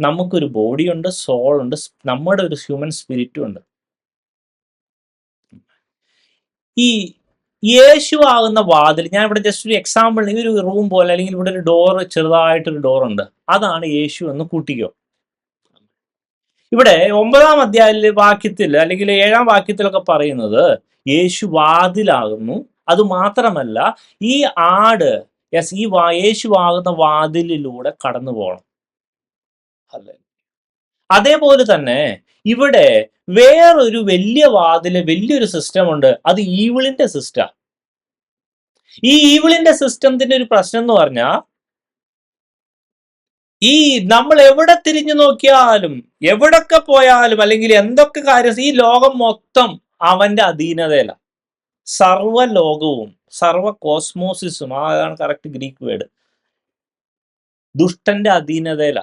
നമുക്കൊരു ബോഡിയുണ്ട്, സോളുണ്ട്, നമ്മുടെ ഒരു ഹ്യൂമൻ സ്പിരിറ്റും ഉണ്ട്. ഈ യേശു ആകുന്ന വാതിൽ, ഞാൻ ഇവിടെ ജസ്റ്റ് ഒരു എക്സാമ്പിൾ, ഈ ഒരു റൂം പോലെ അല്ലെങ്കിൽ ഇവിടെ ഒരു ഡോർ, ചെറുതായിട്ടൊരു ഡോറുണ്ട്, അതാണ് യേശു എന്ന് കൂട്ടിക്കോ. ഇവിടെ 9-ാം അധ്യായ വാക്യത്തിൽ അല്ലെങ്കിൽ 7-ാം വാക്യത്തിലൊക്കെ പറയുന്നത് യേശു വാതിലാകുന്നു. അത് മാത്രമല്ല, ഈ ആട് ഈ യേശു ആകുന്ന വാതിലിലൂടെ കടന്നു പോകണം. അല്ലേ? അതേപോലെ തന്നെ ഇവിടെ വേറൊരു വലിയ വാതില്, വലിയൊരു സിസ്റ്റം ഉണ്ട്. അത് ഈവിളിന്റെ സിസ്റ്റം. ഈ ഈവിളിന്റെ സിസ്റ്റത്തിന്റെ ഒരു പ്രശ്നം എന്ന് പറഞ്ഞാൽ, ഈ നമ്മൾ എവിടെ തിരിഞ്ഞു നോക്കിയാലും, എവിടൊക്കെ പോയാലും, അല്ലെങ്കിൽ എന്തൊക്കെ കാര്യം, ഈ ലോകം മൊത്തം അവന്റെ അധീനതയില. സർവ്വലോകവും, സർവ കോസ്മോസിസും, അതാണ് കറക്റ്റ് ഗ്രീക്ക് വേർഡ്, ദുഷ്ടന്റെ അധീനതയില.